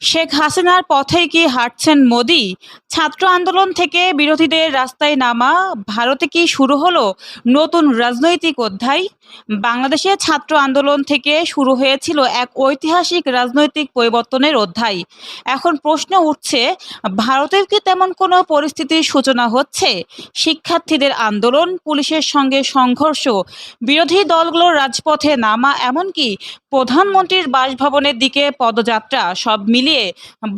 শেখ হাসিনার পথেই কি হাঁটছেন মোদি? ছাত্র আন্দোলন থেকে বিরোধীদের রাস্তায় নামা, ভারতে কি শুরু হলো নতুন রাজনৈতিক অধ্যায়? বাংলাদেশে ছাত্র আন্দোলন থেকে শুরু হয়েছিল এক ঐতিহাসিক রাজনৈতিক পরিবর্তনের অধ্যায়। এখন প্রশ্ন উঠছে, ভারতের কি তেমন কোনো পরিস্থিতির সূচনা হচ্ছে? শিক্ষার্থীদের আন্দোলন, পুলিশের সঙ্গে সংঘর্ষ, বিরোধী দলগুলোর রাজপথে নামা, এমনকি প্রধানমন্ত্রীর বাসভবনের দিকে পদযাত্রা, সব মিলিয়ে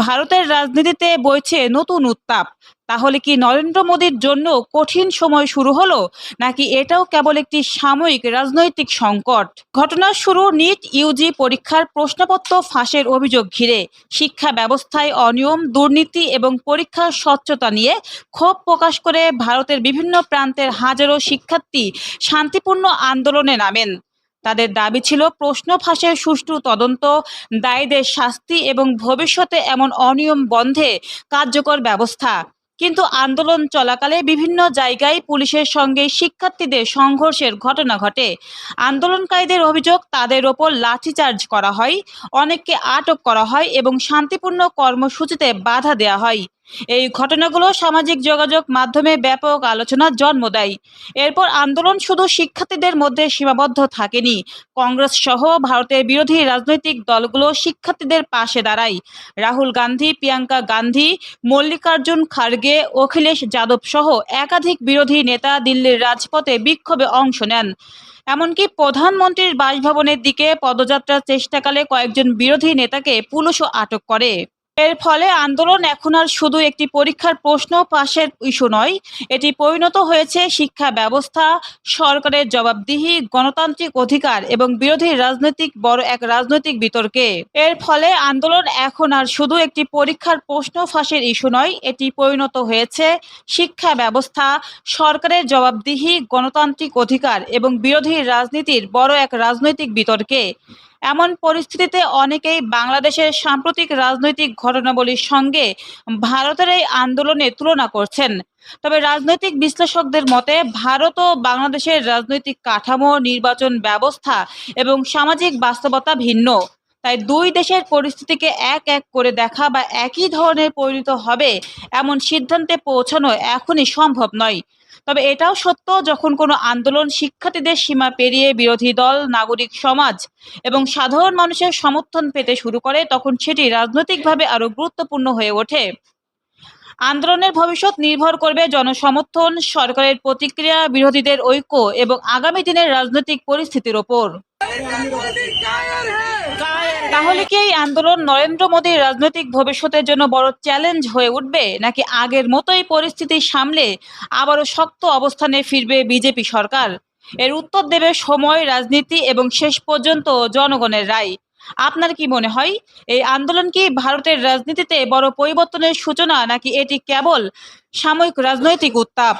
ভারতের রাজনীতিতে বইছে নতুন উত্তাপ। তাহলে কি নরেন্দ্র মোদীর জন্য কঠিন সময় শুরু হলো, নাকি এটাও কেবল একটি সাময়িক রাজনৈতিক সংকট? ঘটনার শুরু নিট ইউজি পরীক্ষার প্রশ্নপত্র ফাঁসের অভিযোগ ঘিরে। শিক্ষা ব্যবস্থায় অনিয়ম, দুর্নীতি এবং পরীক্ষার স্বচ্ছতা নিয়ে ক্ষোভ প্রকাশ করে ভারতের বিভিন্ন প্রান্তের হাজারো শিক্ষার্থী শান্তিপূর্ণ আন্দোলনে নামেন। তাদের দাবি ছিল প্রশ্ন ফাঁসের সুষ্ঠু তদন্ত, দায়ীদের শাস্তি এবং ভবিষ্যতে এমন অনিয়ম বন্ধে কার্যকর ব্যবস্থা। কিন্তু আন্দোলন চলাকালে বিভিন্ন জায়গায় পুলিশের সঙ্গে শিক্ষার্থীদের সংঘর্ষের ঘটনা ঘটে। আন্দোলনকারীদের অভিযোগ, তাদের ওপর লাঠিচার্জ করা হয়, অনেককে আটক করা হয় এবং শান্তিপূর্ণ কর্মসূচিতে বাধা দেওয়া হয়। এই ঘটনাগুলো সামাজিক যোগাযোগ মাধ্যমে ব্যাপক আলোচনার জন্ম দেয়। এরপর আন্দোলন শুধু শিক্ষার্থীদের মধ্যে সীমাবদ্ধ থাকেনি। কংগ্রেস সহ ভারতের বিরোধী রাজনৈতিক দলগুলো শিক্ষার্থীদের পাশে দাঁড়ায়। রাহুল গান্ধী, প্রিয়াঙ্কা গান্ধী, মল্লিকার্জুন খাড়গে, অখিলেশ যাদব সহ একাধিক বিরোধী নেতা দিল্লির রাজপথে বিক্ষোভে অংশ নেন। এমনকি প্রধানমন্ত্রীর বাসভবনের দিকে পদযাত্রার চেষ্টাকালে কয়েকজন বিরোধী নেতাকে পুলিশও আটক করে। এর ফলে আন্দোলন এখন আর শুধু একটি পরীক্ষার প্রশ্ন পাশের ইস্যু নয়, এটি পরিণত হয়েছে শিক্ষা ব্যবস্থা, সরকারের জবাবদিহি, গণতান্ত্রিক অধিকার এবং বিরোধী রাজনৈতিক বড় এক রাজনৈতিক বিতর্কে। এর ফলে আন্দোলন এখন আর শুধু একটি পরীক্ষার প্রশ্ন ফাঁসের ইস্যু নয়, এটি পরিণত হয়েছে শিক্ষা ব্যবস্থা, সরকারের জবাবদিহি, গণতান্ত্রিক অধিকার এবং বিরোধী রাজনীতির বড় এক রাজনৈতিক বিতর্কে। এমন পরিস্থিতিতে অনেকেই বাংলাদেশের সাম্প্রতিক রাজনৈতিক ঘটনাবলীর সঙ্গে ভারতের এই আন্দোলনের তুলনা করছেন। তবে রাজনৈতিক বিশ্লেষকদের মতে ভারত ও বাংলাদেশের রাজনৈতিক কাঠামো, নির্বাচন ব্যবস্থা এবং সামাজিক বাস্তবতা ভিন্ন। তাই দুই দেশের পরিস্থিতিকে এক এক করে দেখা বা একই ধরনের পরিণত হবে এমন সিদ্ধান্তে পৌঁছানো এখনই সম্ভব নয়। তবে এটাও সত্য, যখন কোনো আন্দোলন শিক্ষার্থীদের সীমা পেরিয়ে বিরোধী দল, নাগরিক সমাজ এবং সাধারণ মানুষের সমর্থন পেতে শুরু করে, তখন সেটি রাজনৈতিকভাবে আরো গুরুত্বপূর্ণ হয়ে ওঠে। আন্দোলনের ভবিষ্যৎ নির্ভর করবে জনসমর্থন, সরকারের প্রতিক্রিয়া, বিরোধীদের ঐক্য এবং আগামী দিনের রাজনৈতিক পরিস্থিতির ওপর। তাহলে কি এই আন্দোলন নরেন্দ্র মোদীর রাজনৈতিক ভবিষ্যতের জন্য বড় চ্যালেঞ্জ হয়ে উঠবে, নাকি আগের মতোই পরিস্থিতি সামলে আবারও শক্ত অবস্থানে ফিরবে বিজেপি সরকার? এর উত্তর দেবে সময়, রাজনীতি এবং শেষ পর্যন্ত জনগণের রায়। আপনার কি মনে হয়, এই আন্দোলন কি ভারতের রাজনীতিতে বড় পরিবর্তনের সূচনা, নাকি এটি কেবল সাময়িক রাজনৈতিক উত্তাপ?